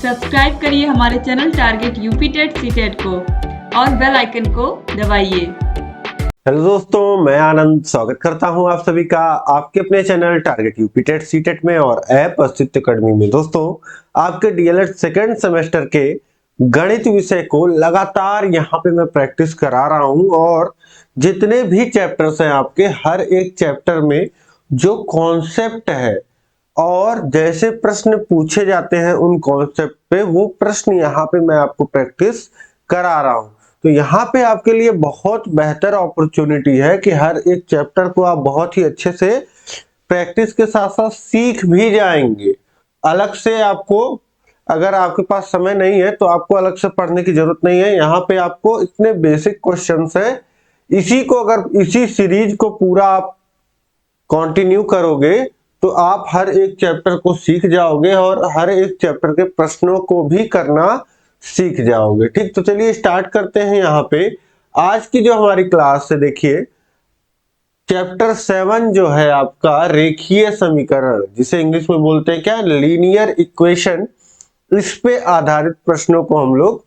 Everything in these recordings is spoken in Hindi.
सब्सक्राइब करिए हमारे channel target UP TET CTET को और बेल आइकन को दबाइए। हेलो दोस्तों, मैं आनंद स्वागत करता हूं आप सभी का आपके अपने channel target UP TET CTET में और ऐप अस्तित्व अकेडमी में। दोस्तों, आपके डीएलएड सेकेंड सेमेस्टर के गणित विषय को लगातार यहां पे मैं प्रैक्टिस करा रहा हूं और जितने भी चैप्टर्स हैं आपके हर एक चैप्टर में जो कॉन्सेप्ट है और जैसे प्रश्न पूछे जाते हैं उन कॉन्सेप्ट पे वो प्रश्न यहाँ पे मैं आपको प्रैक्टिस करा रहा हूँ। तो यहाँ पे आपके लिए बहुत बेहतर अपॉर्चुनिटी है कि हर एक चैप्टर को आप बहुत ही अच्छे से प्रैक्टिस के साथ साथ सीख भी जाएंगे। अलग से आपको, अगर आपके पास समय नहीं है तो आपको अलग से पढ़ने की जरूरत नहीं है। यहाँ पे आपको इतने बेसिक क्वेश्चंस है, इसी को अगर इसी सीरीज को पूरा आप कंटिन्यू करोगे तो आप हर एक चैप्टर को सीख जाओगे और हर एक चैप्टर के प्रश्नों को भी करना सीख जाओगे। ठीक, तो चलिए स्टार्ट करते हैं। यहाँ पे आज की जो हमारी क्लास है, देखिए चैप्टर 7 जो है आपका रेखीय समीकरण, जिसे इंग्लिश में बोलते हैं क्या, लीनियर इक्वेशन, इस पे आधारित प्रश्नों को हम लोग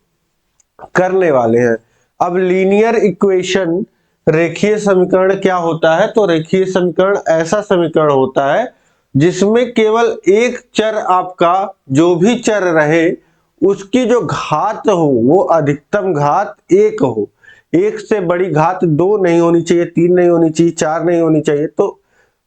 करने वाले हैं। अब लीनियर इक्वेशन, रेखीय समीकरण क्या होता है? तो रेखीय समीकरण ऐसा समीकरण होता है जिसमें केवल एक चर, आपका जो भी चर रहे उसकी जो घात हो वो अधिकतम घात 1 हो। एक से बड़ी घात 2 नहीं होनी चाहिए, 3 नहीं होनी चाहिए, 4 नहीं होनी चाहिए, तो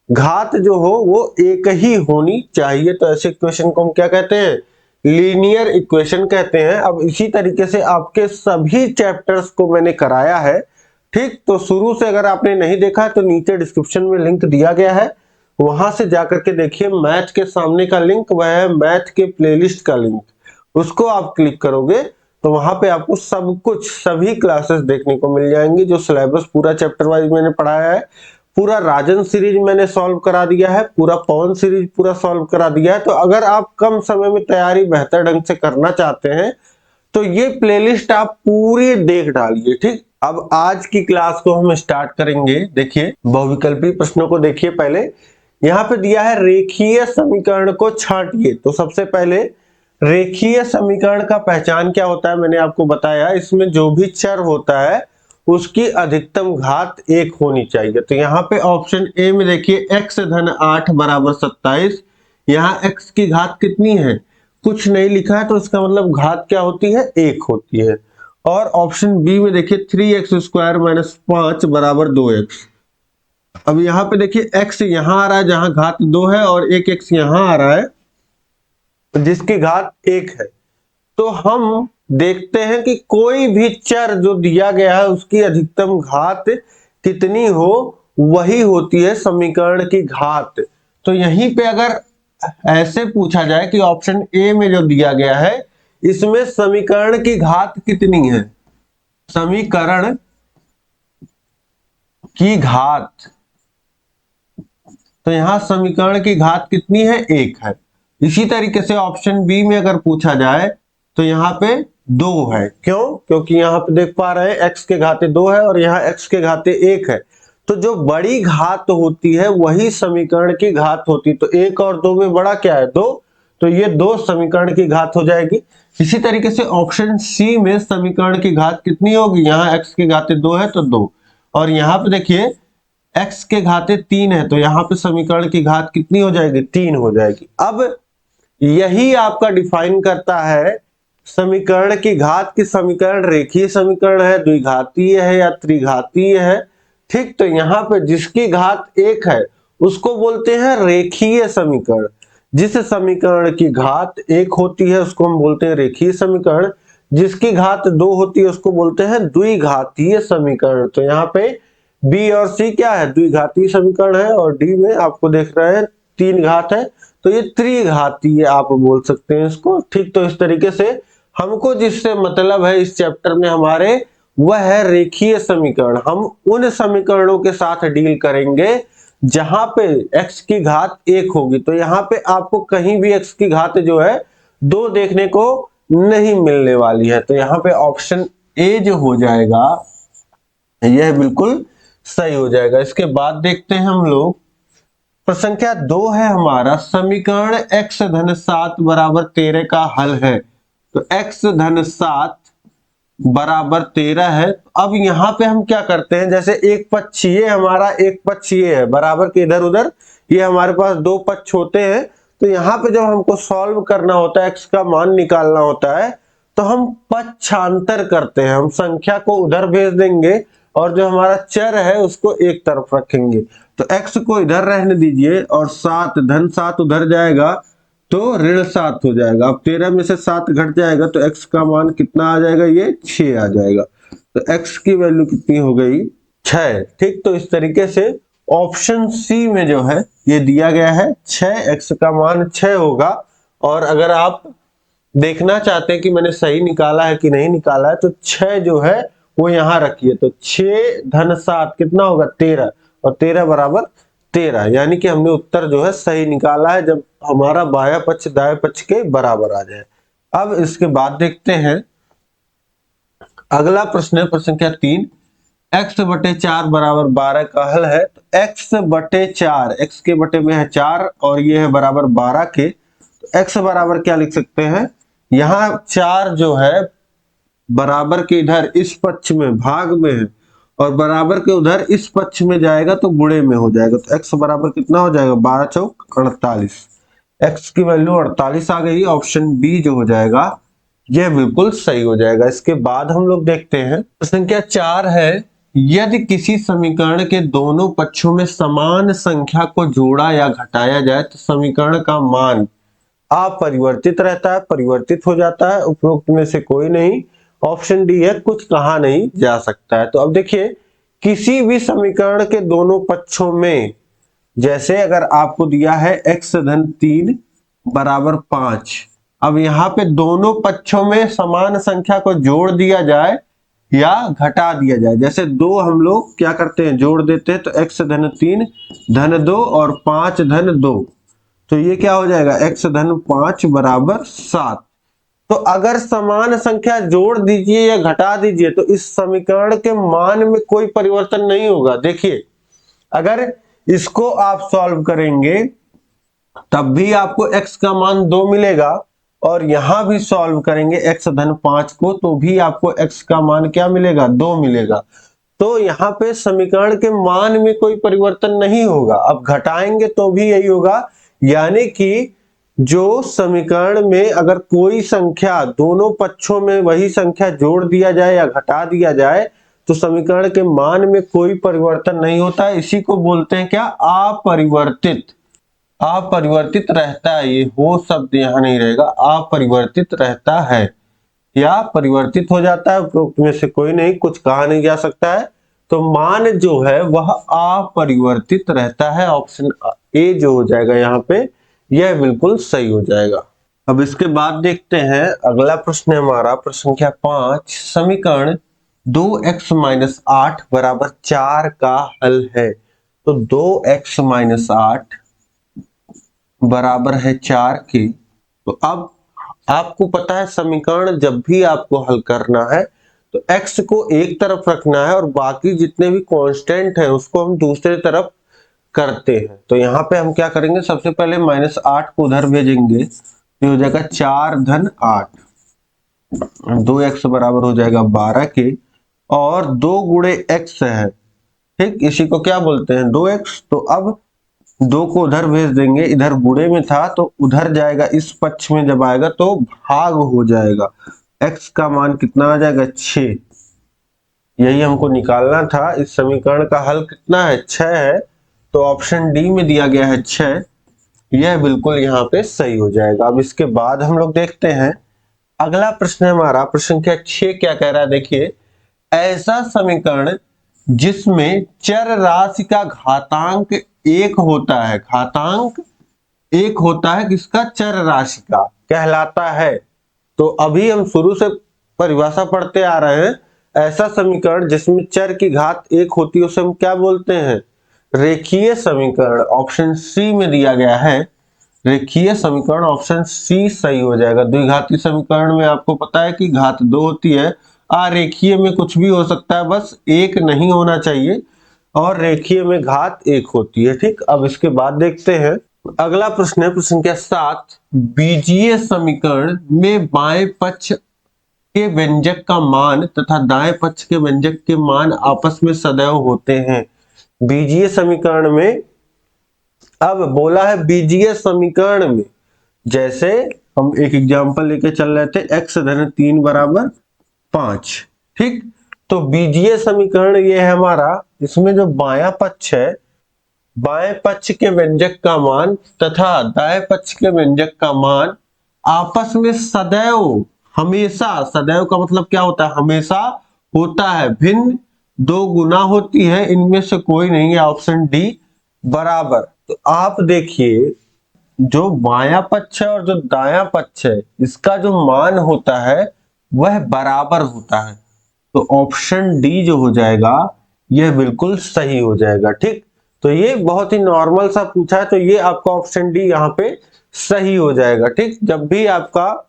घात जो हो वो एक ही होनी चाहिए। तो ऐसे इक्वेशन को हम क्या कहते हैं? लीनियर इक्वेशन कहते हैं। अब इसी तरीके से आपके सभी चैप्टर्स को मैंने कराया है। ठीक, तो शुरू से अगर आपने नहीं देखा है तो नीचे डिस्क्रिप्शन में लिंक दिया गया है, वहां से जाकर के देखिए। मैथ के सामने का लिंक वह है मैथ के प्लेलिस्ट का लिंक, उसको आप क्लिक करोगे तो वहां पे आपको सब कुछ, सभी क्लासेस देखने को मिल जाएंगी। जो सिलेबस पूरा चैप्टर वाइज मैंने पढ़ाया है, पूरा राजन सीरीज मैंने सॉल्व करा दिया है, पूरा पवन सीरीज पूरा सॉल्व करा दिया है। तो अगर आप कम समय में तैयारी बेहतर ढंग से करना चाहते हैं तो ये प्लेलिस्ट आप पूरी देख डालिए। ठीक, अब आज की क्लास को हम स्टार्ट करेंगे। देखिए बहुविकल्पी प्रश्नों को देखिए। पहले यहाँ पे दिया है रेखीय समीकरण को छांटिए। तो सबसे पहले रेखीय समीकरण का पहचान क्या होता है मैंने आपको बताया। इसमें जो भी चर होता है उसकी अधिकतम घात 1 होनी चाहिए। तो यहाँ पे ऑप्शन ए में देखिए x धन 8 बराबर 27। यहाँ x की घात कितनी है? कुछ नहीं लिखा है, तो इसका मतलब घात क्या होती है? 1 होती है। और ऑप्शन बी में देखिए 3x स्क्वायर माइनस 5 बराबर 2x। अब यहाँ पे देखिए x यहाँ आ रहा है जहां घात 2 है और एक x यहाँ आ रहा है जिसकी घात 1 है। तो हम देखते हैं कि कोई भी चर जो दिया गया है उसकी अधिकतम घात कितनी हो, वही होती है समीकरण की घात। तो यहीं पे अगर ऐसे पूछा जाए कि ऑप्शन ए में जो दिया गया है इसमें समीकरण की घात कितनी है, समीकरण की घात, तो यहां समीकरण की घात कितनी है? 1 है। इसी तरीके से ऑप्शन बी में अगर पूछा जाए तो यहाँ पे 2 है। क्यों? क्योंकि यहाँ पे देख पा रहे हैं x के घाते 2 है और यहाँ x के घाते 1 है। तो जो बड़ी घात होती है वही समीकरण की घात होती। तो 1 और 2 में बड़ा क्या है? 2। तो ये 2 समीकरण की घात हो जाएगी। इसी तरीके से ऑप्शन सी में समीकरण की घात कितनी होगी? यहाँ x के घाते 2 है तो 2, और यहाँ पे देखिए x के घाते 3 है, तो यहाँ पे समीकरण की घात कितनी हो जाएगी? 3 हो जाएगी। अब यही आपका डिफाइन करता है समीकरण की घात की समीकरण रेखीय समीकरण है, द्विघातीय है या त्रिघातीय है। ठीक, तो यहाँ पे जिसकी घात 1 है उसको बोलते हैं रेखीय समीकरण। जिस समीकरण की घात 1 होती है उसको हम बोलते हैं रेखीय समीकरण, जिसकी घात 2 होती है उसको बोलते हैं द्विघातीय समीकरण। तो यहाँ पे बी और सी क्या है? द्विघातीय समीकरण है, और डी में आपको देख रहे हैं 3 घात है, तो ये त्रिघातीय आप बोल सकते हैं इसको। ठीक, तो इस तरीके से हमको जिससे मतलब है इस चैप्टर में हमारे, वह है रेखीय समीकरण। हम उन समीकरणों के साथ डील करेंगे जहां पे x की घात 1 होगी। तो यहाँ पे आपको कहीं भी x की घात जो है 2 देखने को नहीं मिलने वाली है। तो यहाँ पे ऑप्शन ए जो हो जाएगा यह बिल्कुल सही हो जाएगा। इसके बाद देखते हैं हम लोग, प्रश्न संख्या 2 है हमारा, समीकरण x धन 7 बराबर 13 का हल है। तो x धन 7 बराबर 13 है। अब यहाँ पे हम क्या करते हैं, जैसे एक पक्ष ये हमारा, एक पक्ष ये है, बराबर के इधर उधर ये हमारे पास दो पक्ष होते हैं। तो यहाँ पे जब हमको सॉल्व करना होता है, x का मान निकालना होता है, तो हम पक्षांतर करते हैं। हम संख्या को उधर भेज देंगे और जो हमारा चर है उसको एक तरफ रखेंगे। तो x को इधर रहने दीजिए और 7 धन 7 उधर जाएगा तो ऋण 7 हो जाएगा। अब 13 में से 7 घट जाएगा तो x का मान कितना आ जाएगा, ये 6 आ जाएगा। तो x की वैल्यू कितनी हो गई, 6। ठीक, तो इस तरीके से ऑप्शन सी में जो है ये दिया गया है 6, x का मान 6 होगा। और अगर आप देखना चाहते हैं कि मैंने सही निकाला है कि नहीं निकाला है, तो 6 जो है वो यहाँ रखिए। तो 6 धन 7 कितना होगा, 13, और 13 बराबर 13, यानी कि हमने उत्तर जो है सही निकाला है जब हमारा बाया पक्ष दाएं पक्ष के बराबर आ जाए। अब इसके बाद देखते हैं अगला प्रश्न है, प्रश्न संख्या 3, x बटे 4 बराबर 12 का हल है। तो x बटे 4, x के बटे में है 4 और ये है बराबर 12 के। तो x बराबर क्या लिख सकते हैं, यहाँ 4 जो है बराबर के इधर इस पक्ष में भाग में है और बराबर के उधर इस पक्ष में जाएगा तो गुणे में हो जाएगा। तो x बराबर कितना हो जाएगा, 12 चौक 48। x की वैल्यू 48 आ गई। ऑप्शन बी जो हो जाएगा यह बिल्कुल सही हो जाएगा। इसके बाद हम लोग देखते हैं संख्या 4 है, यदि किसी समीकरण के दोनों पक्षों में समान संख्या को जोड़ा या घटाया जाए तो समीकरण का मान अपरिवर्तित रहता है, परिवर्तित हो जाता है, उपरोक्त में से कोई नहीं। ऑप्शन डी है, कुछ कहा नहीं जा सकता है। तो अब देखिए, किसी भी समीकरण के दोनों पक्षों में, जैसे अगर आपको दिया है x धन 3 बराबर 5, अब यहाँ पे दोनों पक्षों में समान संख्या को जोड़ दिया जाए या घटा दिया जाए। जैसे 2 हम लोग क्या करते हैं, जोड़ देते हैं, तो x धन 3 धन 2 और 5 धन 2, तो ये क्या हो जाएगा, x धन 5 बराबर 7। तो अगर समान संख्या जोड़ दीजिए या घटा दीजिए तो इस समीकरण के मान में कोई परिवर्तन नहीं होगा। देखिए, अगर इसको आप सॉल्व करेंगे तब भी आपको x का मान 2 मिलेगा और यहां भी सॉल्व करेंगे x धन 5 को तो भी आपको x का मान क्या मिलेगा, 2 मिलेगा। तो यहाँ पे समीकरण के मान में कोई परिवर्तन नहीं होगा। अब घटाएंगे तो भी यही होगा, यानी कि जो समीकरण में अगर कोई संख्या दोनों पक्षों में वही संख्या जोड़ दिया जाए या घटा दिया जाए तो समीकरण के मान में कोई परिवर्तन नहीं होता है। इसी को बोलते हैं क्या, अपरिवर्तित। अपरिवर्तित रहता है, ये हो शब्द यहाँ नहीं रहेगा, अपरिवर्तित रहता है या परिवर्तित हो जाता है, उपरोक्त में से कोई नहीं, कुछ कहा नहीं जा सकता है। तो मान जो है वह अपरिवर्तित रहता है। ऑप्शन ए जो हो जाएगा यहाँ पे, यह बिल्कुल सही हो जाएगा। अब इसके बाद देखते हैं अगला प्रश्न है हमारा, प्रश्न संख्या 5, समीकरण 2x - 8 बराबर 4 का हल है। तो 2x - 8 बराबर है 4 के। तो अब आपको पता है समीकरण जब भी आपको हल करना है तो x को एक तरफ रखना है और बाकी जितने भी कांस्टेंट हैं उसको हम दूसरे तरफ करते हैं। तो यहाँ पे हम क्या करेंगे, सबसे पहले -8 को उधर भेजेंगे तो हो जाएगा 4 धन 8, 2x बराबर हो जाएगा 12 के और 2 गुणे x है, ठीक, इसी को क्या बोलते हैं, 2x। तो अब 2 को उधर भेज देंगे, इधर गुणे में था तो उधर जाएगा, इस पक्ष में जब आएगा तो भाग हो जाएगा। x का मान कितना आ जाएगा, 6। यही हमको निकालना था। इस समीकरण का हल कितना है, 6 है। तो ऑप्शन डी में दिया गया है 6, यह बिल्कुल यहाँ पे सही हो जाएगा। अब इसके बाद हम लोग देखते हैं अगला प्रश्न है हमारा, प्रश्न संख्या 6 क्या कह रहा है, देखिए, ऐसा समीकरण जिसमें चर राशि का घातांक 1 होता है, घातांक 1 होता है, किसका, चर राशि का, कहलाता है। तो अभी हम शुरू से परिभाषा पढ़ते आ रहे हैं, ऐसा समीकरण जिसमें चर की घात 1 होती है उसे हम क्या बोलते हैं, रेखीय समीकरण। ऑप्शन सी में दिया गया है रेखीय समीकरण, ऑप्शन सी सही हो जाएगा। द्विघाती समीकरण में आपको पता है कि घात 2 होती है, रेखीय में कुछ भी हो सकता है, बस 1 नहीं होना चाहिए, और रेखीय में घात 1 होती है, ठीक। अब इसके बाद देखते हैं अगला प्रश्न है प्रश्न संख्या 7। बीजीय समीकरण में बाएं पक्ष के व्यंजक का मान तथा दाएं पक्ष के व्यंजक के मान आपस में सदैव होते हैं। बीजीय समीकरण में, अब बोला है बीजीय समीकरण में, जैसे हम एक एग्जांपल लेके चल रहे थे x धन 3 बराबर 5। ठीक, तो बीजीय समीकरण ये है हमारा, इसमें जो बायां पक्ष है, बाएं पक्ष के व्यंजक का मान तथा दाएं पक्ष के व्यंजक का मान आपस में सदैव, हमेशा, सदैव का मतलब क्या होता है, हमेशा होता है, भिन्न, दो गुना होती है, इनमें से कोई नहीं है, ऑप्शन डी बराबर। तो आप देखिए, जो बायां पक्ष है और जो दायां पक्ष है, इसका जो मान होता है वह बराबर होता है। तो ऑप्शन डी जो हो जाएगा यह बिल्कुल सही हो जाएगा। ठीक, तो ये बहुत ही नॉर्मल सा पूछा है, तो ये आपका ऑप्शन डी यहाँ पे सही हो जाएगा। ठीक, जब भी आपका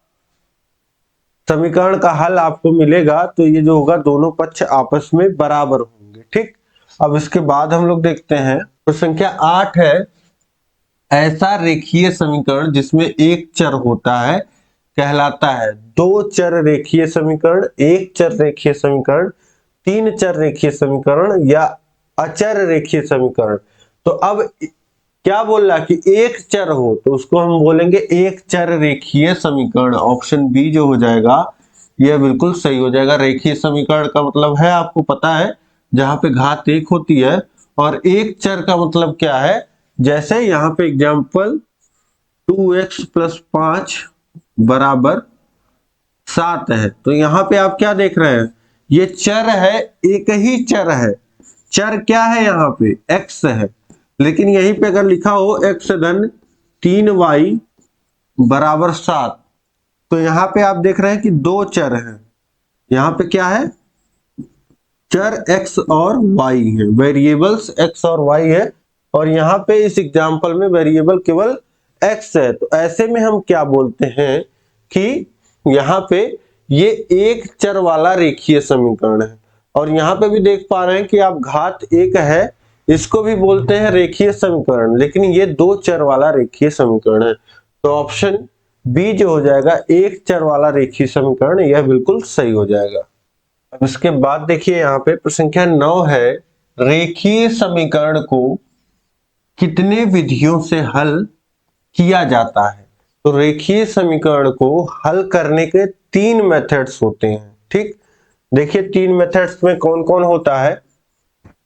समीकरण का हल आपको मिलेगा तो ये जो होगा दोनों पक्ष आपस में बराबर होंगे। ठीक, अब इसके बाद हम लोग देखते हैं तो संख्या 8 है, ऐसा रेखीय समीकरण जिसमें एक चर होता है कहलाता है। दो चर रेखीय समीकरण, एक चर रेखीय समीकरण, तीन चर रेखीय समीकरण या अचर रेखीय समीकरण। तो अब क्या बोल रहा कि एक चर हो तो उसको हम बोलेंगे एक चर रेखीय समीकरण। ऑप्शन बी जो हो जाएगा यह बिल्कुल सही हो जाएगा। रेखीय समीकरण का मतलब है, आपको पता है, जहां पे घात एक होती है, और एक चर का मतलब क्या है, जैसे यहाँ पे एग्जांपल 2x + 5 बराबर 7 है, तो यहाँ पे आप क्या देख रहे हैं, ये चर है, एक ही चर है। चर क्या है, यहाँ पे x है, लेकिन यहीं पे अगर लिखा हो x धन 3y बराबर 7, तो यहाँ पे आप देख रहे हैं कि दो चर हैं। यहाँ पे क्या है, चर x और y है, वेरिएबल्स x और y है, और यहाँ पे इस एग्जांपल में वेरिएबल केवल x है। तो ऐसे में हम क्या बोलते हैं कि यहाँ पे ये एक चर वाला रेखीय समीकरण है। और यहाँ पे भी देख पा रहे हैं कि आप घात एक है, इसको भी बोलते हैं रेखीय समीकरण, लेकिन ये दो चर वाला रेखीय समीकरण है। तो ऑप्शन बी जो हो जाएगा एक चर वाला रेखीय समीकरण, यह बिल्कुल सही हो जाएगा। अब इसके बाद देखिए यहाँ पे प्रश्न संख्या 9 है, रेखीय समीकरण को कितने विधियों से हल किया जाता है। तो रेखीय समीकरण को हल करने के 3 मेथड्स होते हैं। ठीक, देखिए 3 मेथड्स में कौन कौन होता है।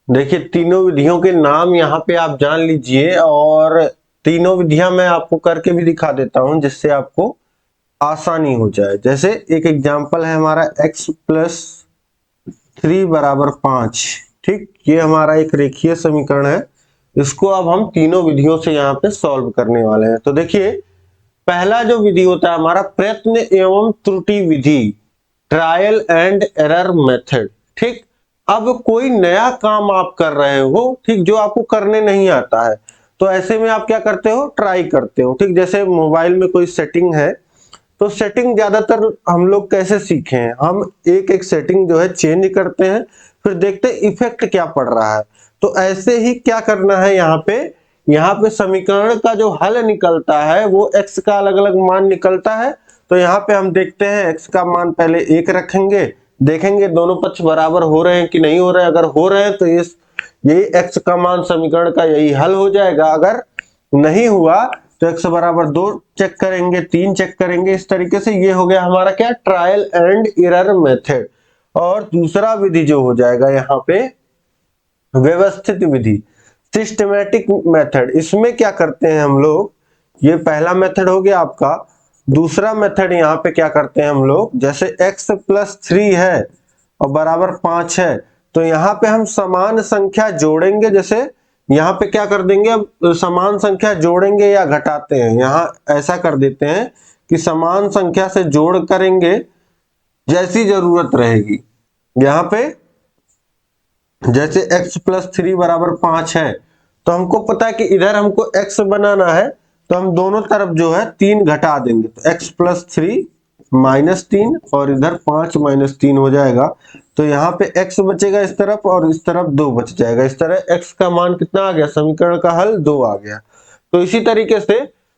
देखिए तीनों विधियों के नाम यहाँ पे आप जान लीजिए, और तीनों विधियां मैं आपको करके भी दिखा देता हूं जिससे आपको आसानी हो जाए। जैसे एक एग्जांपल है हमारा x + 3 बराबर 5। ठीक, ये हमारा एक रेखीय समीकरण है, इसको अब हम तीनों विधियों से यहाँ पे सॉल्व करने वाले हैं। तो देखिए पहला जो विधि होता है हमारा प्रयत्न एवं त्रुटि विधि, ट्रायल एंड एरर मेथड। ठीक, अब कोई नया काम आप कर रहे हो, ठीक, जो आपको करने नहीं आता है, तो ऐसे में आप क्या करते हो, ट्राई करते हो। ठीक, जैसे मोबाइल में कोई सेटिंग है, तो सेटिंग ज्यादातर हम लोग कैसे सीखे हैं, हम एक एक सेटिंग जो है चेंज करते हैं, फिर देखते हैं इफेक्ट क्या पड़ रहा है। तो ऐसे ही क्या करना है, यहाँ पे समीकरण का जो हल निकलता है वो x का अलग अलग मान निकलता है। तो यहाँ पे हम देखते हैं x का मान पहले 1 रखेंगे, देखेंगे दोनों पक्ष बराबर हो रहे हैं कि नहीं हो रहे हैं। अगर हो रहे हैं तो यही x का मान समीकरण का यही हल हो जाएगा। अगर नहीं हुआ तो x बराबर 2 चेक करेंगे, 3 चेक करेंगे। इस तरीके से ये हो गया हमारा क्या, ट्रायल एंड एरर मेथड। और दूसरा विधि जो हो जाएगा यहाँ पे व्यवस्थित विधि, सिस्टमैटिक मेथड। इसमें क्या करते हैं हम लोग, ये पहला मेथड हो गया आपका। दूसरा मेथड यहाँ पे क्या करते हैं हम लोग, जैसे x + 3 है और बराबर 5 है, तो यहाँ पे हम समान संख्या जोड़ेंगे। जैसे यहाँ पे क्या कर देंगे, अब समान संख्या जोड़ेंगे या घटाते हैं, यहाँ ऐसा कर देते हैं कि समान संख्या से जोड़ करेंगे जैसी जरूरत रहेगी। यहाँ पे जैसे x + 3 बराबर 5 है, तो हमको पता है कि इधर हमको x बनाना है, तो हम दोनों तरफ जो है 3 घटा देंगे, तो x + 3 - 3 और इधर 5 - 3 हो जाएगा। तो यहाँ पे x बचेगा इस तरफ और इस तरफ 2 बच जाएगा। इस तरह x का मान कितना आ गया, समीकरण का हल 2 आ गया। तो इसी तरीके से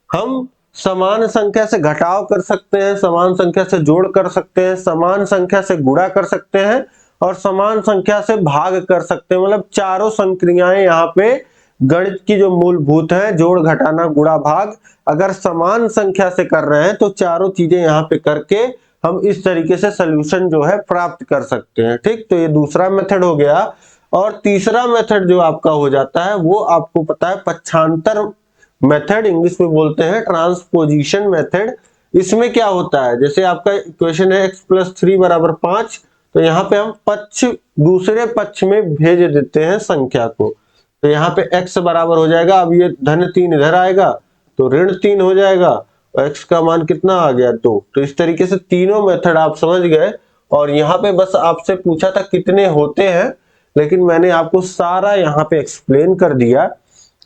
हम समान संख्या से घटाव कर सकते हैं, समान संख्या से जोड़ कर सकते हैं, समान संख्या से गुणा कर सकते हैं और समान संख्या से भाग कर सकते हैं। मतलब चारों संक्रियाएं यहाँ पे गणित की जो मूलभूत है, जोड़ घटाना गुणा भाग, अगर समान संख्या से कर रहे हैं तो चारों चीजें यहाँ पे करके हम इस तरीके से सोल्यूशन जो है प्राप्त कर सकते हैं। ठीक, तो ये दूसरा मेथड हो गया। और तीसरा मेथड जो आपका हो जाता है वो आपको पता है पक्षांतर मेथड, इंग्लिश में बोलते हैं ट्रांसपोजिशन मेथड। इसमें क्या होता है, जैसे आपका इक्वेशन है x + 3 = 5, तो यहाँ पे हम पक्ष दूसरे पक्ष में भेज देते हैं संख्या को। तो यहाँ पे x बराबर हो जाएगा, अब ये -3 इधर आएगा तो -3 हो जाएगा और x का मान कितना आ गया 2। तो इस तरीके से तीनों मेथड आप समझ गए। और यहाँ पे बस आपसे पूछा था कितने होते हैं, लेकिन मैंने आपको सारा यहाँ पे एक्सप्लेन कर दिया,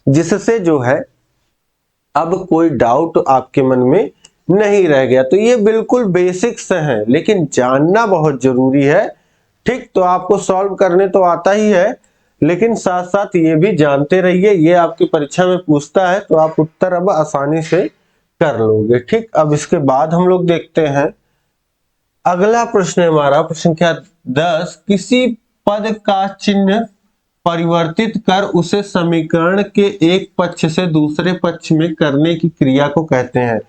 जिससे जो है अब कोई डाउट आपके मन में नहीं रह गया। तो ये बिल्कुल बेसिक्स हैं, लेकिन जानना बहुत जरूरी है। ठीक, तो आपको सॉल्व करने तो आता ही है, लेकिन साथ साथ ये भी जानते रहिए, ये आपकी परीक्षा में पूछता है तो आप उत्तर अब आसानी से कर लोगे। ठीक, अब इसके बाद हम लोग देखते हैं अगला प्रश्न है हमारा, प्रश्न संख्या 10। किसी पद का चिन्ह परिवर्तित कर उसे समीकरण के एक पक्ष से दूसरे पक्ष में करने की क्रिया को कहते हैं।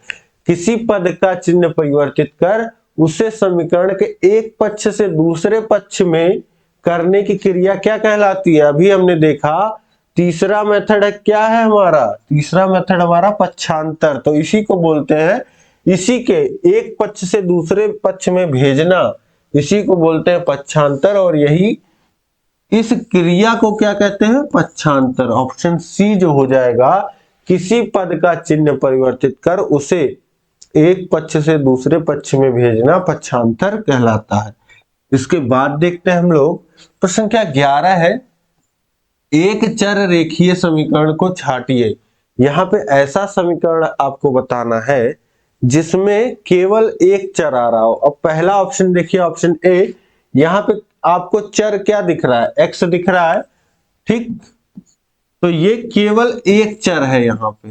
किसी पद का चिन्ह परिवर्तित कर उसे समीकरण के एक पक्ष से दूसरे पक्ष में करने की क्रिया क्या कहलाती है? अभी हमने देखा तीसरा मेथड है, क्या है हमारा तीसरा मेथड हमारा पक्षांतर। तो इसी को बोलते हैं, इसी के एक पक्ष से दूसरे पक्ष में भेजना, इसी को बोलते हैं पक्षांतर। और यही इस क्रिया को क्या कहते हैं? पक्षांतर। ऑप्शन सी जो हो जाएगा, किसी पद का चिन्ह परिवर्तित कर उसे एक पक्ष से दूसरे पक्ष में भेजना पक्षांतर कहलाता है। इसके बाद देखते हैं हम लोग प्रश्न संख्या 11 है, एक चर रेखीय समीकरण को छाटिए। यहाँ पे ऐसा समीकरण आपको बताना है जिसमें केवल एक चर आ रहा हो। अब पहला ऑप्शन देखिए, ऑप्शन ए, यहाँ पे आपको चर क्या दिख रहा है? x दिख रहा है। ठीक, तो ये केवल एक चर है यहाँ पे।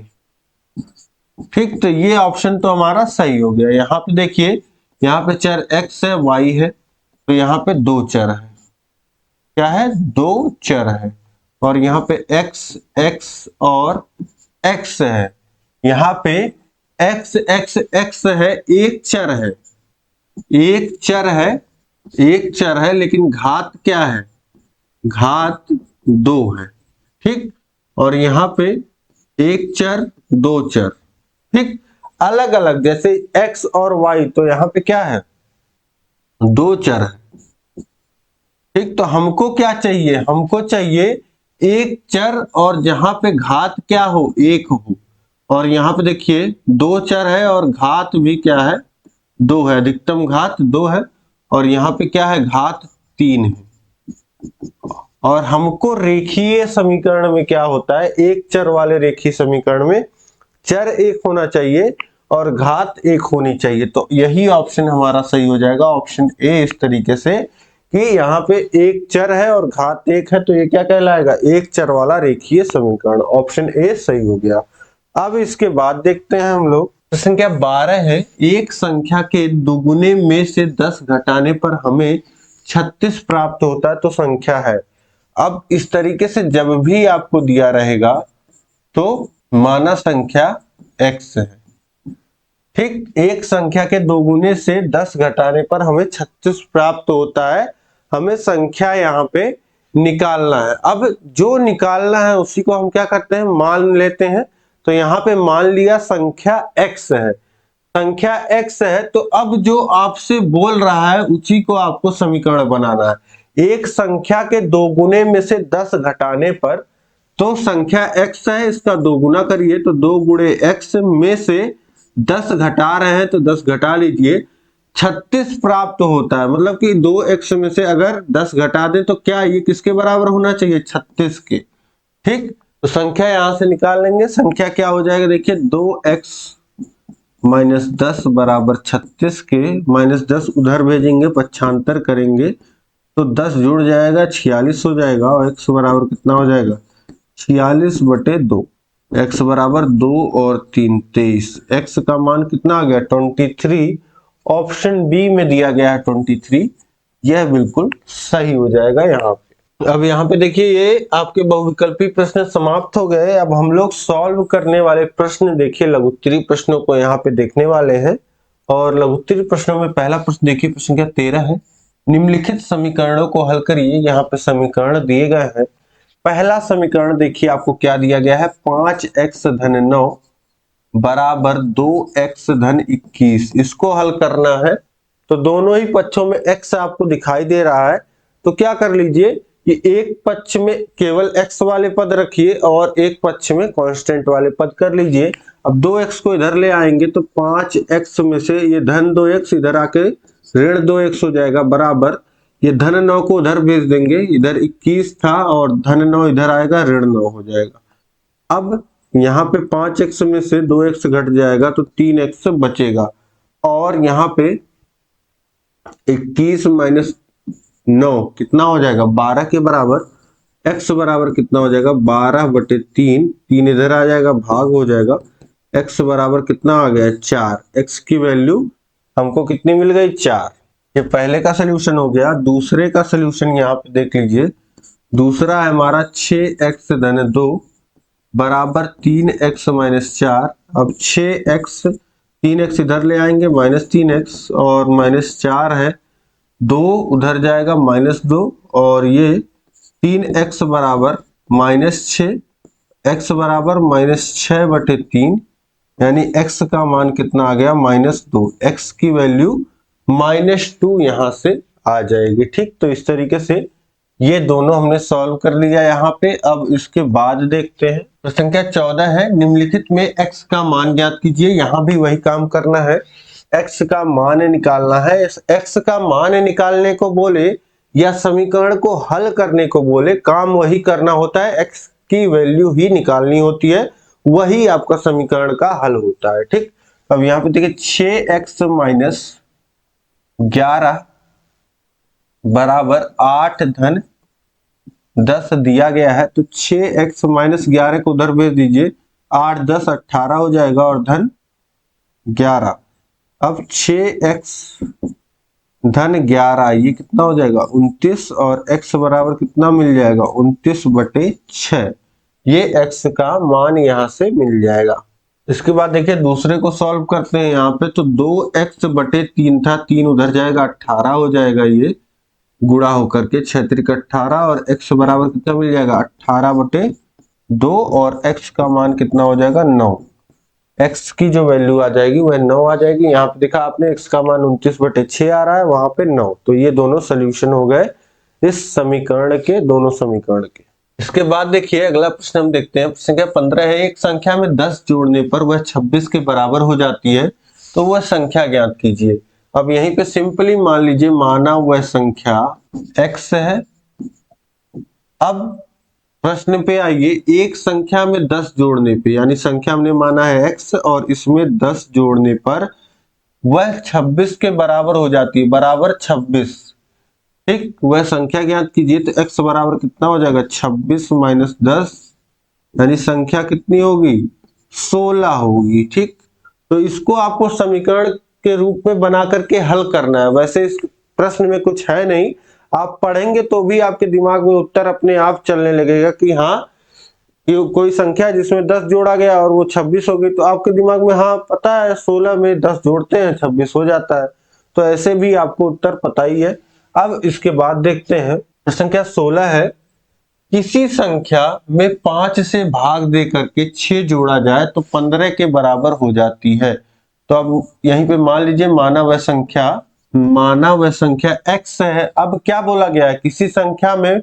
ठीक, तो ये ऑप्शन तो हमारा सही हो गया। यहाँ पे देखिए, यहाँ पे चर x है, y है, तो यहाँ पे दो चर है। क्या है? दो चर है। और यहाँ पे x और x है। यहाँ पे x है, एक चर है, एक चर है, एक चर है, लेकिन घात क्या है? घात 2 है। ठीक, और यहाँ पे एक चर दो चर। ठीक, अलग अलग, जैसे x और y, तो यहाँ पे क्या है? दो चर है। ठीक, तो हमको क्या चाहिए? हमको चाहिए एक चर और जहां पे घात क्या हो? एक हो। और यहाँ पे देखिए दो चर है और घात भी क्या है? 2 है, अधिकतम घात 2 है। और यहाँ पे क्या है? घात 3 है। और हमको रेखीय समीकरण में क्या होता है? एक चर वाले रेखीय समीकरण में चर एक होना चाहिए और घात एक होनी चाहिए। तो यही ऑप्शन हमारा सही हो जाएगा, ऑप्शन ए। इस तरीके से कि यहाँ पे एक चर है और घात एक है, तो ये क्या कहलाएगा? एक चर वाला रेखीय समीकरण। ऑप्शन ए सही हो गया। अब इसके बाद देखते हैं हम लोग संख्या 12 है, एक संख्या के दुगुने में से 10 घटाने पर हमें 36 प्राप्त होता है, तो संख्या है। अब इस तरीके से जब भी आपको दिया रहेगा तो माना संख्या x है। ठीक, एक संख्या के दोगुने से 10 घटाने पर हमें 36 प्राप्त होता है, हमें संख्या यहाँ पे निकालना है। अब जो निकालना है उसी को हम क्या करते हैं? मान लेते हैं। तो यहाँ पे मान लिया संख्या x है, संख्या x है, तो अब जो आपसे बोल रहा है उसी को आपको समीकरण बनाना है। एक संख्या के दोगुने में से 10 घटाने पर, तो संख्या x है, इसका दोगुना करिए, तो 2 गुणे x में से 10 घटा रहे हैं तो 10 घटा लीजिए, 36 प्राप्त होता है। मतलब कि 2x में से अगर 10 घटा दें तो क्या ये किसके बराबर होना चाहिए? 36 के। ठीक, तो संख्या यहां से निकाल लेंगे। संख्या क्या हो जाएगा? देखिए 2x - 10 बराबर 36 के, -10 उधर भेजेंगे, पक्षांतर करेंगे तो 10 जुड़ जाएगा, 46 हो जाएगा। और x बराबर कितना हो जाएगा? 46/2। x बराबर 2 और 3 23। x का मान कितना आ गया 23। ऑप्शन बी में दिया गया है 23। यह बिल्कुल सही हो जाएगा यहाँ पे। अब यहाँ पे देखिए ये आपके बहुविकल्पी प्रश्न समाप्त हो गए। अब हम लोग सॉल्व करने वाले प्रश्न देखिए लघुत्तरी प्रश्नों को यहाँ पे देखने वाले हैं। और लघुत्तरी प्रश्नों में पहला प्रश्न देखिए, प्रश्न संख्या 13 है। निम्नलिखित समीकरणों को हल करिए। यहाँ पे समीकरण दिए गए हैं। पहला समीकरण देखिए आपको क्या दिया गया है, 5x धन 9 बराबर 2x धन 21। इसको हल करना है तो दोनों ही पक्षों में x आपको दिखाई दे रहा है। तो क्या कर लीजिए कि एक पक्ष में केवल x वाले पद रखिए और एक पक्ष में कांस्टेंट वाले पद कर लीजिए। अब 2x को इधर ले आएंगे तो 5x में से ये धन 2x इधर आके ऋण 2x हो जाएगा, बराबर ये धन 9 को उधर भेज देंगे, इधर 21 था और धन 9 इधर आएगा, ऋण 9 हो जाएगा। अब यहाँ पे 5x में से 2x घट जाएगा तो 3x बचेगा और यहाँ पे 21 माइनस 9 कितना हो जाएगा 12 के बराबर। x बराबर कितना हो जाएगा 12/3, 3 इधर आ जाएगा, भाग हो जाएगा। x बराबर कितना आ गया 4। x की वैल्यू हमको कितनी मिल गई 4। ये पहले का सोल्यूशन हो गया। दूसरे का सोल्यूशन यहाँ पे देख लीजिए। दूसरा है हमारा 6x धन 2 बराबर 3x माइनस 4। अब 6x 3x इधर ले आएंगे माइनस 3x और माइनस 4 है, 2 उधर जाएगा माइनस 2 और ये 3x बराबर माइनस 6। x बराबर माइनस 6/3 यानी x का मान कितना आ गया -2। x की वैल्यू -2 यहां से आ जाएगी। ठीक, तो इस तरीके से ये दोनों हमने सॉल्व कर लिया यहाँ पे। अब इसके बाद देखते हैं प्रश्न संख्या 14 है। निम्नलिखित में x का मान ज्ञात कीजिए। यहाँ भी वही काम करना है, x का मान निकालना है। इस x का मान निकालने को बोले या समीकरण को हल करने को बोले, काम वही करना होता है, x की वैल्यू ही निकालनी होती है, वही आपका समीकरण का हल होता है। ठीक, अब यहाँ पे देखिए 6x माइनस 11 बराबर 8 धन 10 दिया गया है। तो 6x माइनस 11 को उधर भेज दीजिए, 8 10 18 हो जाएगा और धन 11। अब 6x धन 11 ये कितना हो जाएगा 29 और x बराबर कितना मिल जाएगा 29/6। ये x का मान यहां से मिल जाएगा। इसके बाद देखिए दूसरे को सॉल्व करते हैं। यहाँ पे तो 2x/3 था, 3 उधर जाएगा 18 हो जाएगा, ये गुणा होकर के 6 3 18 और x बराबर कितना मिल जाएगा 18/2 और x का मान कितना हो जाएगा 9। x की जो वैल्यू आ जाएगी वह 9 आ जाएगी। यहाँ पे देखा आपने x का मान 29/6 आ रहा है, वहां पे 9। तो ये दोनों सोल्यूशन हो गए इस समीकरण के, दोनों समीकरण के। इसके बाद देखिए अगला प्रश्न हम देखते हैं। संख्या 15 है। एक संख्या में 10 जोड़ने पर वह 26 के बराबर हो जाती है, तो वह संख्या ज्ञात कीजिए। अब यहीं पे सिंपली मान लीजिए माना वह संख्या x है। अब प्रश्न पे आइए, एक संख्या में 10 जोड़ने पे, यानी संख्या हमने माना है x और इसमें 10 जोड़ने पर वह 26 के बराबर हो जाती है, बराबर 26। ठीक, वह संख्या ज्ञात कीजिए। तो x बराबर कितना हो जाएगा 26 माइनस 10 यानी संख्या कितनी होगी 16 होगी। ठीक, तो इसको आपको समीकरण के रूप में बना करके हल करना है। वैसे इस प्रश्न में कुछ है नहीं, आप पढ़ेंगे तो भी आपके दिमाग में उत्तर अपने आप चलने लगेगा कि हाँ ये कोई संख्या जिसमें 10 जोड़ा गया और वो 26 हो गई, तो आपके दिमाग में हाँ पता है 16 में 10 जोड़ते हैं 26 हो जाता है। तो ऐसे भी आपको उत्तर पता ही है। अब इसके बाद देखते हैं संख्या 16 है। किसी संख्या में 5 से भाग दे करके 6 जोड़ा जाए तो 15 के बराबर हो जाती है। तो अब यहीं पे मान लीजिए माना वह संख्या x है। अब क्या बोला गया है, किसी संख्या में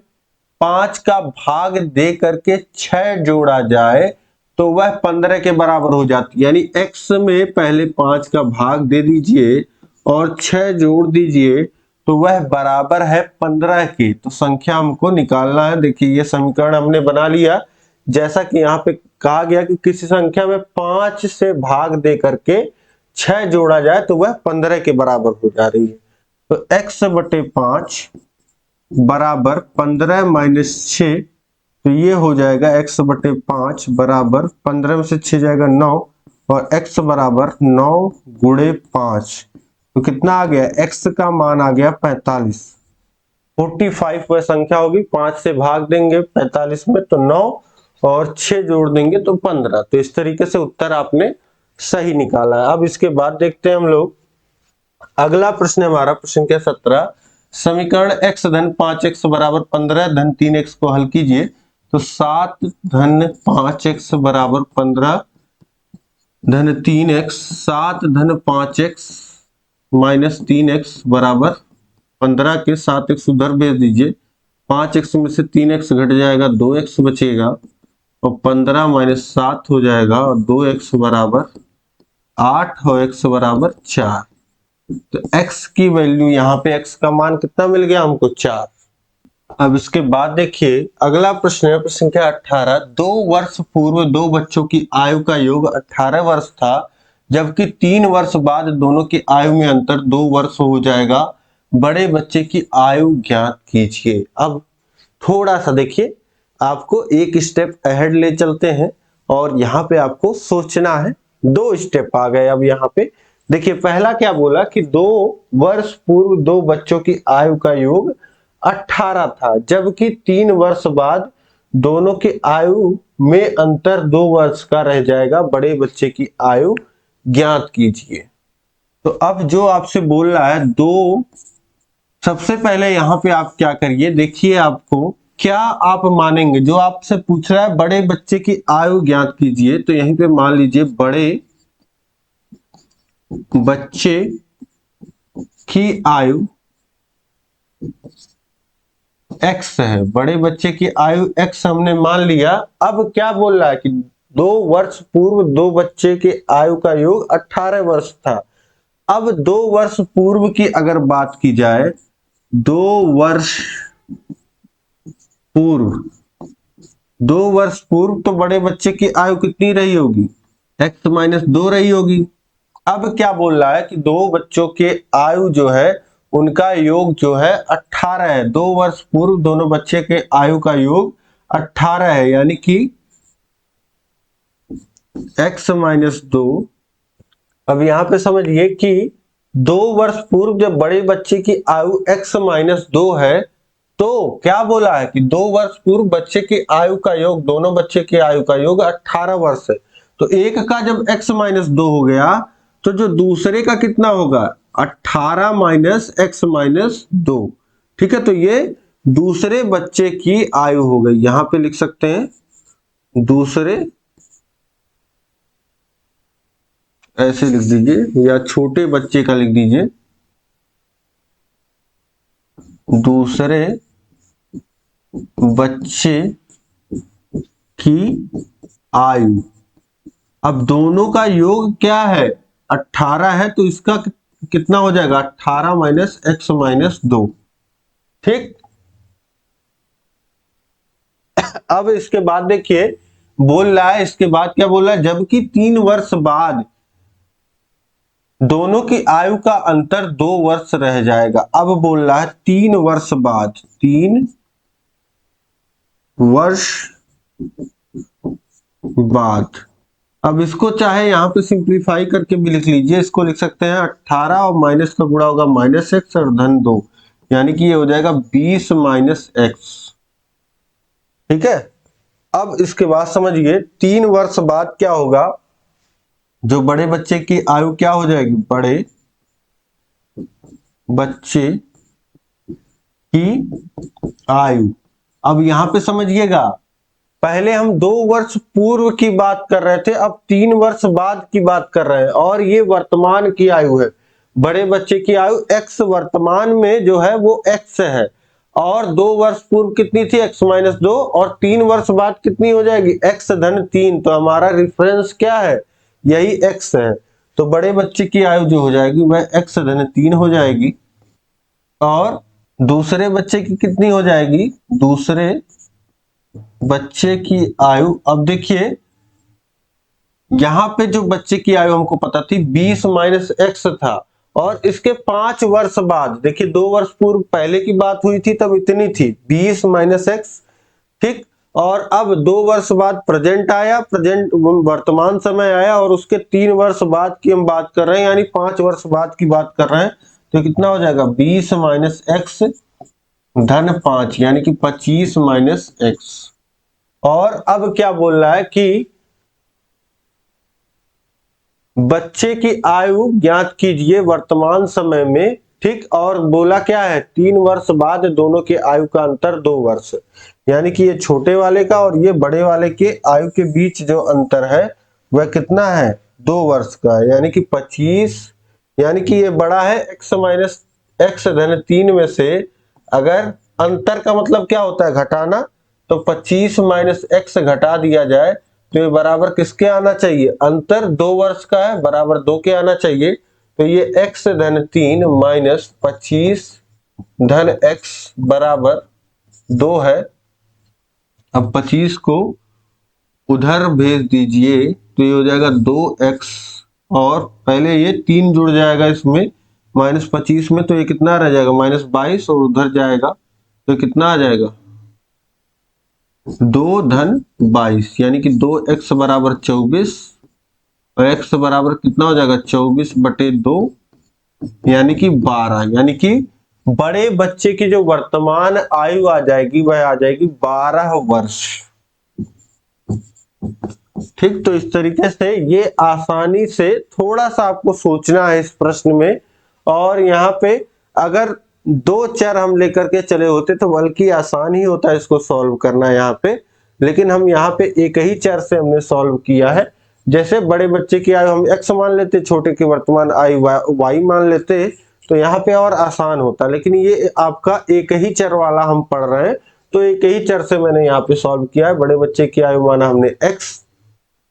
5 का भाग दे करके 6 जोड़ा जाए तो वह 15 के बराबर हो जाती है। यानी x में पहले 5 का भाग दे दीजिए और 6 जोड़ दीजिए तो वह बराबर है 15 के। तो संख्या हमको निकालना है। देखिए ये समीकरण हमने बना लिया। जैसा कि यहाँ पे कहा गया कि किसी संख्या में 5 से भाग दे करके 6 जोड़ा जाए तो वह 15 के बराबर हो जा रही है। तो x/5 बराबर 15 माइनस 6, तो ये हो जाएगा x बटे 5 बराबर 15 में से 6 जाएगा 9 और x बराबर 9 गुणे 5। तो कितना आ गया, x का मान आ गया 45। 45 वह संख्या होगी, 5 से भाग देंगे 45 में तो 9 और 6 जोड़ देंगे तो 15। तो इस तरीके से उत्तर आपने सही निकाला है। अब इसके बाद देखते हैं हम लोग अगला प्रश्न है हमारा प्रश्न संख्या 17। समीकरण x धन 5x बराबर 15 धन 3x को हल कीजिए। तो 7 धन 5x बराबर 15 धन 3x, 7 धन 5x माइनस 3x बराबर 15 के 7x उधर भेज दीजिए। 5x में से 3x घट जाएगा, 2x बचेगा और 15 माइनस 7 हो जाएगा और 2x बराबर 8 और x बराबर 4। तो x की वैल्यू यहाँ पे x का मान कितना मिल गया हमको, 4। अब इसके बाद देखिए अगला प्रश्न है प्रश्न संख्या 18। 2 वर्ष पूर्व दो बच्चों की आयु का योग 18 वर्ष था, जबकि 3 वर्ष बाद दोनों की आयु में अंतर 2 वर्ष हो जाएगा। बड़े बच्चे की आयु ज्ञात कीजिए। अब थोड़ा सा देखिए, आपको एक स्टेप अहेड ले चलते हैं और यहाँ पे आपको सोचना है। 2 स्टेप आ गए। अब यहाँ पे देखिए पहला क्या बोला कि 2 वर्ष पूर्व दो बच्चों की आयु का योग 18 था, जबकि 3 वर्ष बाद दोनों की आयु में अंतर 2 वर्ष का रह जाएगा। बड़े बच्चे की आयु ज्ञात कीजिए। तो अब जो आपसे बोल रहा है 2, सबसे पहले यहाँ पे आप क्या करिए, देखिए आपको क्या आप मानेंगे। जो आपसे पूछ रहा है बड़े बच्चे की आयु ज्ञात कीजिए, तो यहीं पे मान लीजिए बड़े बच्चे की आयु x है। बड़े बच्चे की आयु x हमने मान लिया। अब क्या बोल रहा है कि 2 वर्ष पूर्व दो बच्चे के आयु का योग 18 वर्ष था। अब 2 वर्ष पूर्व की अगर बात की जाए, 2 वर्ष पूर्व तो बड़े बच्चे की आयु कितनी रही होगी, x माइनस 2 रही होगी। अब क्या बोल रहा है कि दो बच्चों के आयु जो है उनका योग जो है 18 है। 2 वर्ष पूर्व दोनों बच्चे के आयु का योग 18 है, यानी कि x माइनस 2। अब यहां पे समझिए कि 2 वर्ष पूर्व जब बड़े बच्चे की आयु x माइनस 2 है, तो क्या बोला है कि 2 वर्ष पूर्व बच्चे की आयु का योग, दोनों बच्चे की आयु का योग 18 वर्ष है। तो एक का जब x माइनस 2 हो गया तो जो दूसरे का कितना होगा, 18 माइनस x माइनस 2। ठीक है, तो ये दूसरे बच्चे की आयु हो गई। यहां पे लिख सकते हैं दूसरे, ऐसे लिख दीजिए या छोटे बच्चे का लिख दीजिए, दूसरे बच्चे की आयु। अब दोनों का योग क्या है, 18 है, तो इसका कितना हो जाएगा, 18 माइनस x माइनस 2। ठीक। अब इसके बाद देखिए बोल रहा है, इसके बाद क्या बोल रहा है, जबकि 3 वर्ष बाद दोनों की आयु का अंतर 2 वर्ष रह जाएगा। अब बोल रहा है 3 वर्ष बाद, 3 वर्ष बाद। अब इसको चाहे यहां पे सिंप्लीफाई करके भी लिख लीजिए। इसको लिख सकते हैं 18 और माइनस का गुणा होगा माइनस x और धन 2, यानी कि ये हो जाएगा 20 माइनस x। ठीक है। अब इसके बाद समझिए 3 वर्ष बाद क्या होगा, जो बड़े बच्चे की आयु क्या हो जाएगी, बड़े बच्चे की आयु। अब यहां पे समझिएगा, पहले हम 2 वर्ष पूर्व की बात कर रहे थे, अब 3 वर्ष बाद की बात कर रहे हैं और ये वर्तमान की आयु है। बड़े बच्चे की आयु x वर्तमान में जो है वो x है और 2 वर्ष पूर्व कितनी थी, x माइनस 2, और 3 वर्ष बाद कितनी हो जाएगी, x धन 3। तो हमारा रिफरेंस क्या है, यही x है। तो बड़े बच्चे की आयु जो हो जाएगी वह x धन 3 हो जाएगी और दूसरे बच्चे की कितनी हो जाएगी, दूसरे बच्चे की आयु। अब देखिए यहां पे जो बच्चे की आयु हमको पता थी 20 माइनस x था और इसके 5 वर्ष बाद, देखिए 2 वर्ष पूर्व पहले की बात हुई थी तब इतनी थी 20 माइनस x। ठीक। और अब 2 वर्ष बाद प्रेजेंट आया, प्रेजेंट वर्तमान समय आया, और उसके 3 वर्ष बाद की हम बात कर रहे हैं, यानी 5 वर्ष बाद की बात कर रहे हैं। तो कितना हो जाएगा 20 माइनस एक्स धन 5, यानी कि 25 माइनस एक्स। और अब क्या बोल रहा है कि बच्चे की आयु ज्ञात कीजिए वर्तमान समय में, ठीक। और बोला क्या है 3 वर्ष बाद दोनों के आयु का अंतर 2 वर्ष, यानी कि ये छोटे वाले का और ये बड़े वाले के आयु के बीच जो अंतर है वह कितना है 2 वर्ष का है, यानी कि 25, यानी कि ये बड़ा है x माइनस एक्स धन 3 में से। अगर अंतर का मतलब क्या होता है घटाना, तो 25 माइनस एक्स घटा दिया जाए तो ये बराबर किसके आना चाहिए, अंतर 2 वर्ष का है, बराबर 2 के आना चाहिए। तो ये x धन 3 माइनस 25 धन x बराबर 2 है। अब 25 को उधर भेज दीजिए तो ये हो जाएगा 2x, और पहले ये 3 जुड़ जाएगा इसमें माइनस 25 में, तो ये कितना रह जाएगा माइनस 22, और उधर जाएगा तो कितना आ जाएगा 2 धन 22, यानी कि 2x बराबर 24, और x बराबर कितना हो जाएगा 24 बटे 2, यानी कि 12, यानी कि बड़े बच्चे की जो वर्तमान आयु आ जाएगी वह आ जाएगी 12 वर्ष, ठीक। तो इस तरीके से ये आसानी से, थोड़ा सा आपको सोचना है इस प्रश्न में, और यहाँ पे अगर 2 चर हम लेकर के चले होते तो बल्कि आसान ही होता है इसको सॉल्व करना यहाँ पे, लेकिन हम यहाँ पे एक ही चर से हमने सॉल्व किया है। जैसे बड़े बच्चे की आयु हम x मान लेते, छोटे की वर्तमान आयु y मान लेते, तो यहाँ पे और आसान होता, लेकिन ये आपका एक ही चर वाला हम पढ़ रहे हैं, तो एक ही चर से मैंने यहाँ पे सॉल्व किया है। बड़े बच्चे की आयु माना हमने x,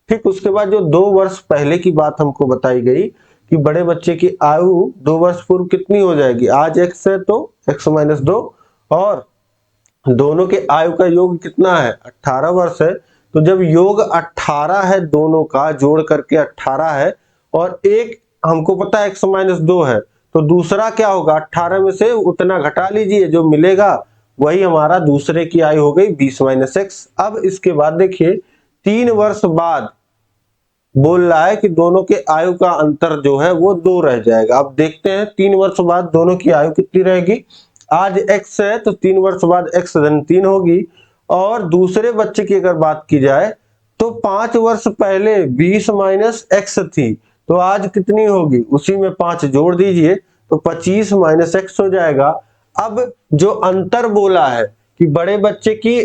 ठीक। उसके बाद जो 2 वर्ष पहले की बात हमको बताई गई कि बड़े बच्चे की आयु 2 वर्ष पूर्व कितनी हो जाएगी, आज x है तो x माइनस 2, और दोनों के आयु का योग कितना है 18 वर्ष है। तो जब योग 18 है दोनों का जोड़ करके 18 है, और एक हमको पता है x माइनस 2 है, तो दूसरा क्या होगा 18 में से उतना घटा लीजिए, जो मिलेगा वही हमारा दूसरे की आयु हो गई 20 माइनस एक्स। अब इसके बाद देखिए 3 वर्ष बाद बोल रहा है कि दोनों के आयु का अंतर जो है वो 2 रह जाएगा। अब देखते हैं 3 वर्ष बाद दोनों की आयु कितनी रहेगी। आज x है तो 3 वर्ष बाद x धन 3 होगी, और दूसरे बच्चे की अगर बात की जाए तो 5 वर्ष पहले 20 माइनस एक्स थी, तो आज कितनी होगी, उसी में 5 जोड़ दीजिए तो 25 माइनस एक्स हो जाएगा। अब जो अंतर बोला है कि बड़े बच्चे की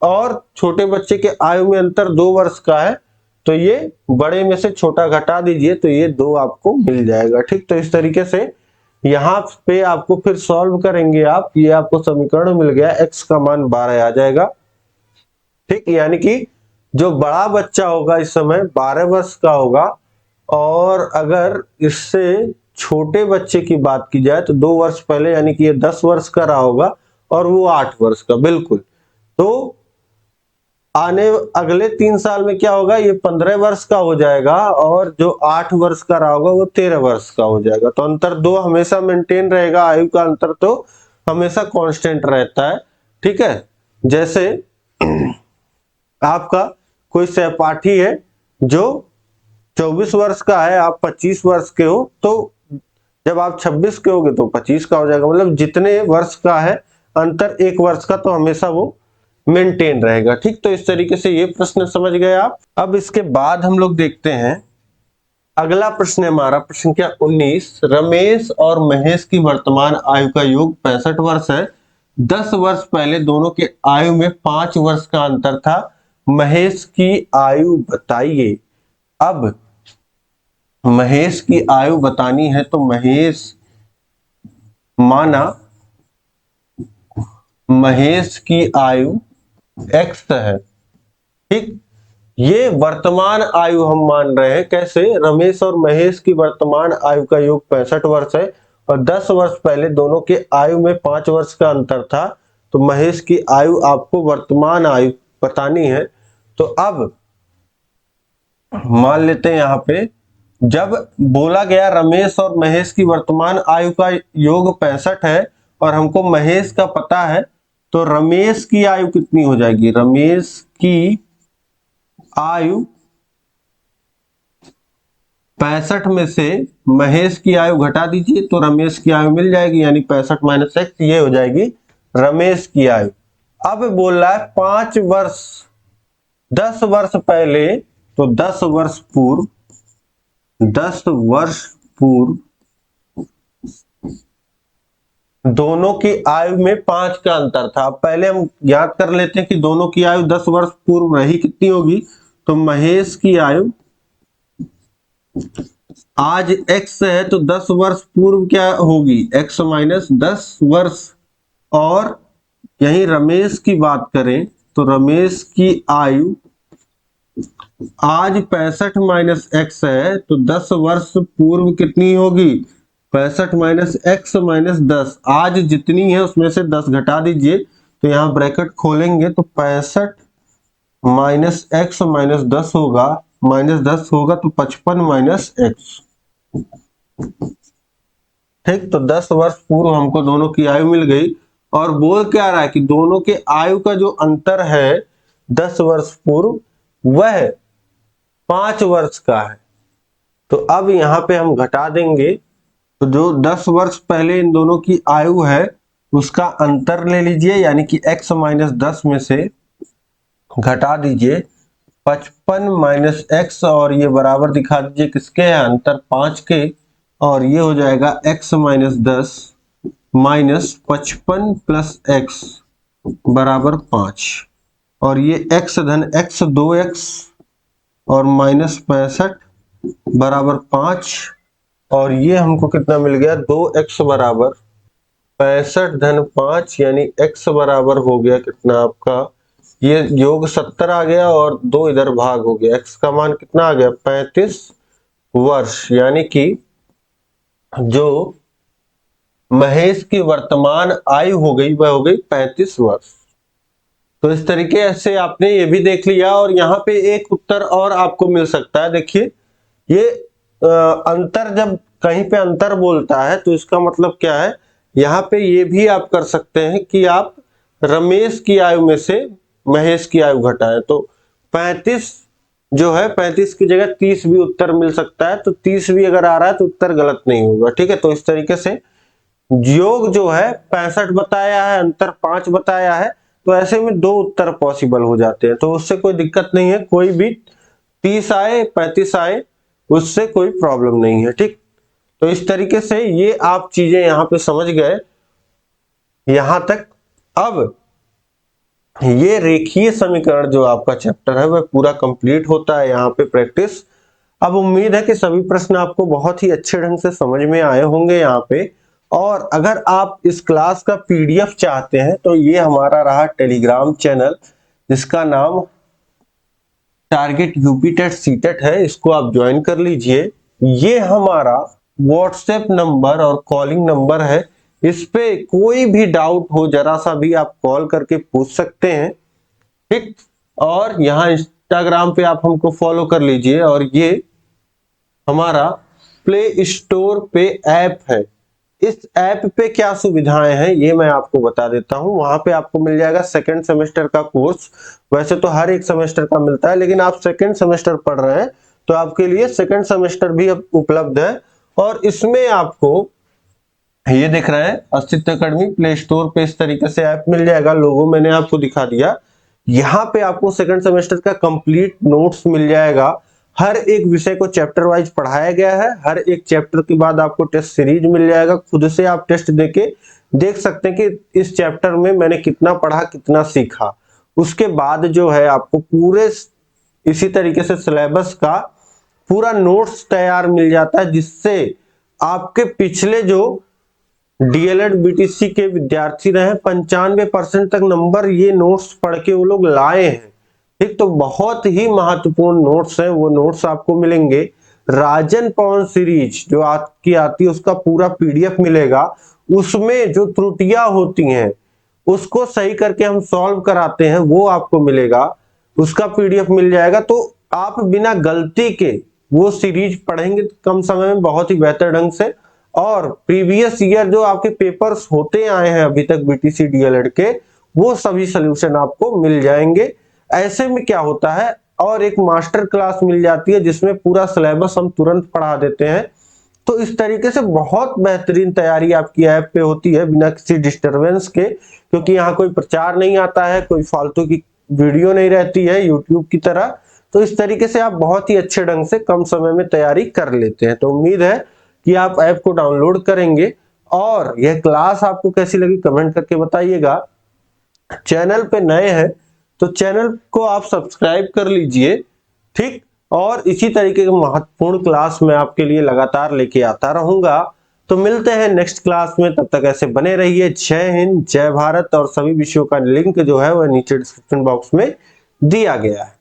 और छोटे बच्चे के आयु में अंतर 2 वर्ष का है, तो ये बड़े में से छोटा घटा दीजिए तो ये 2 आपको मिल जाएगा, ठीक। तो इस तरीके से यहाँ पे आपको फिर सॉल्व करेंगे आप, ये आपको समीकरण मिल गया, x का मान 12 आ जाएगा, ठीक। यानी कि जो बड़ा बच्चा होगा इस समय 12 वर्ष का होगा, और अगर इससे छोटे बच्चे की बात की जाए तो 2 वर्ष पहले यानी कि ये 10 वर्ष का रहा होगा और वो 8 वर्ष का, बिल्कुल। तो आने अगले 3 साल में क्या होगा, ये 15 वर्ष का हो जाएगा, और जो 8 वर्ष का रहा होगा वो 13 वर्ष का हो जाएगा। तो अंतर 2 हमेशा मेंटेन रहेगा, आयु का अंतर तो हमेशा कांस्टेंट रहता है, ठीक है। जैसे आपका कोई सहपाठी है जो 24 वर्ष का है, आप 25 वर्ष के हो, तो जब आप 26 के होगे तो 25 का हो जाएगा, मतलब जितने वर्ष का है अंतर 1 वर्ष का, तो हमेशा वो मेंटेन रहेगा, ठीक। तो इस तरीके से ये प्रश्न समझ गए आप। अब इसके बाद हम लोग देखते हैं अगला प्रश्न है हमारा, प्रश्न क्या 19, रमेश और महेश की वर्तमान आयु का योग 65 वर्ष है। 10 वर्ष पहले दोनों के आयु में 5 वर्ष का अंतर था, महेश की आयु बताइए। अब महेश की आयु बतानी है तो महेश माना महेश की आयु x है, ठीक। ये वर्तमान आयु हम मान रहे हैं, कैसे, रमेश और महेश की वर्तमान आयु का योग 65 वर्ष है, और 10 वर्ष पहले दोनों के आयु में 5 वर्ष का अंतर था, तो महेश की आयु आपको वर्तमान आयु बतानी है। तो अब मान लेते हैं यहाँ पे जब बोला गया रमेश और महेश की वर्तमान आयु का योग 65 है और हमको महेश का पता है, तो रमेश की आयु कितनी हो जाएगी? रमेश की आयु 65 में से महेश की आयु घटा दीजिए तो रमेश की आयु मिल जाएगी, यानी 65 माइनस एक्स, ये हो जाएगी रमेश की आयु। अब बोल रहा है 5 वर्ष, 10 वर्ष पहले, तो 10 वर्ष पूर्व, 10 वर्ष पूर्व दोनों की आयु में 5 का अंतर था। अब पहले हम याद कर लेते हैं कि दोनों की आयु 10 वर्ष पूर्व रही कितनी होगी, तो महेश की आयु आज x है तो 10 वर्ष पूर्व क्या होगी, x माइनस 10 वर्ष। और यही रमेश की बात करें तो रमेश की आयु आज 65 माइनस एक्स है तो 10 वर्ष पूर्व कितनी होगी, 65 माइनस एक्स माइनस 10, आज जितनी है उसमें से 10 घटा दीजिए तो यहाँ ब्रैकेट खोलेंगे तो 65 माइनस एक्स माइनस 10 होगा, माइनस 10 होगा तो 55 माइनस एक्स। ठीक, तो 10 वर्ष पूर्व हमको दोनों की आयु मिल गई। और बोल क्या रहा है कि दोनों के आयु का जो अंतर है 10 वर्ष पूर्व वह 5 वर्ष का है। तो अब यहाँ पे हम घटा देंगे, तो जो 10 वर्ष पहले इन दोनों की आयु है उसका अंतर ले लीजिए, यानी कि x माइनस 10 में से घटा दीजिए 55 माइनस एक्स, और ये बराबर दिखा दीजिए किसके है, अंतर 5 के, और ये हो जाएगा x minus 10 minus 55 plus x बराबर 5, और ये x धन x 2x और माइनस 65 बराबर 5, और ये हमको कितना मिल गया, 2x बराबर 65 धन 5, यानी x बराबर हो गया कितना आपका, ये योग 70 आ गया और 2 इधर भाग हो गया, x का मान कितना आ गया 35 वर्ष, यानी कि जो महेश की वर्तमान आयु हो गई वह हो गई 35 वर्ष। तो इस तरीके से आपने ये भी देख लिया, और यहाँ पे एक उत्तर और आपको मिल सकता है। देखिए ये अंतर, जब कहीं पे अंतर बोलता है तो इसका मतलब क्या है, यहाँ पे ये भी आप कर सकते हैं कि आप रमेश की आयु में से महेश की आयु घटाएं, तो 35 जो है 35 की जगह 30 भी उत्तर मिल सकता है, तो 30 भी अगर आ रहा है तो उत्तर गलत नहीं होगा। ठीक है, तो इस तरीके से योग जो है 65 बताया है, अंतर 5 बताया है, तो ऐसे में 2 उत्तर पॉसिबल हो जाते हैं, तो उससे कोई दिक्कत नहीं है, कोई भी 30 आए 35 आए उससे कोई प्रॉब्लम नहीं है। ठीक, तो इस तरीके से ये आप चीजें यहाँ पे समझ गए यहां तक। अब ये रेखीय समीकरण जो आपका चैप्टर है वह पूरा कंप्लीट होता है यहाँ पे प्रैक्टिस। अब उम्मीद है कि सभी प्रश्न आपको बहुत ही अच्छे ढंग से समझ में आए होंगे यहाँ पे, और अगर आप इस क्लास का पीडीएफ चाहते हैं तो ये हमारा रहा टेलीग्राम चैनल जिसका नाम टारगेट यूपी टेट सीटेट है, इसको आप ज्वाइन कर लीजिए। ये हमारा व्हाट्सएप नंबर और कॉलिंग नंबर है, इस पे कोई भी डाउट हो जरा सा भी आप कॉल करके पूछ सकते हैं। ठीक, और यहाँ इंस्टाग्राम पे आप हमको फॉलो कर लीजिए, और ये हमारा प्ले स्टोर पे ऐप है। इस ऐप पे क्या सुविधाएं हैं ये मैं आपको बता देता हूं। वहां पे आपको मिल जाएगा सेकंड सेमेस्टर का कोर्स, वैसे तो हर एक सेमेस्टर का मिलता है, लेकिन आप सेकंड सेमेस्टर पढ़ रहे हैं तो आपके लिए सेकंड सेमेस्टर भी अब उपलब्ध है। और इसमें आपको ये दिख रहा है अस्तित्व अकेडमी, प्ले स्टोर पे इस तरीके से ऐप मिल जाएगा, लोगो मैंने आपको दिखा दिया। यहाँ पे आपको सेकंड सेमेस्टर का कंप्लीट नोट्स मिल जाएगा, हर एक विषय को चैप्टर वाइज पढ़ाया गया है, हर एक चैप्टर के बाद आपको टेस्ट सीरीज मिल जाएगा, खुद से आप टेस्ट देके देख सकते हैं कि इस चैप्टर में मैंने कितना पढ़ा कितना सीखा। उसके बाद जो है आपको पूरे इसी तरीके से सिलेबस का पूरा नोट्स तैयार मिल जाता है, जिससे आपके पिछले जो डीएलएड बीटीसी के विद्यार्थी रहे 95% तक नंबर ये नोट्स पढ़ के वो लोग लाए हैं। ठीक, तो बहुत ही महत्वपूर्ण नोट्स हैं, वो नोट्स आपको मिलेंगे। राजन पवन सीरीज जो आपकी आती है उसका पूरा पीडीएफ मिलेगा, उसमें जो त्रुटियां होती हैं उसको सही करके हम सॉल्व कराते हैं, वो आपको मिलेगा, उसका पीडीएफ मिल जाएगा। तो आप बिना गलती के वो सीरीज पढ़ेंगे कम समय में बहुत ही बेहतर ढंग से। और प्रीवियस ईयर जो आपके पेपर्स होते आए हैं अभी तक बीटीसी डीएलएड के, वो सभी सॉल्यूशन आपको मिल जाएंगे। ऐसे में क्या होता है, और एक मास्टर क्लास मिल जाती है जिसमें पूरा सिलेबस हम तुरंत पढ़ा देते हैं। तो इस तरीके से बहुत बेहतरीन तैयारी आपकी ऐप पे होती है बिना किसी डिस्टरबेंस के, क्योंकि यहाँ कोई प्रचार नहीं आता है, कोई फालतू की वीडियो नहीं रहती है यूट्यूब की तरह। तो इस तरीके से आप बहुत ही अच्छे ढंग से कम समय में तैयारी कर लेते हैं। तो उम्मीद है कि आप ऐप को डाउनलोड करेंगे, और यह क्लास आपको कैसी लगी कमेंट करके बताइएगा। चैनल पे नए हैं तो चैनल को आप सब्सक्राइब कर लीजिए, ठीक। और इसी तरीके की महत्वपूर्ण क्लास मैं आपके लिए लगातार लेके आता रहूंगा। तो मिलते हैं नेक्स्ट क्लास में, तब तक ऐसे बने रहिए। जय हिंद, जय भारत। और सभी विषयों का लिंक जो है वह नीचे डिस्क्रिप्शन बॉक्स में दिया गया है।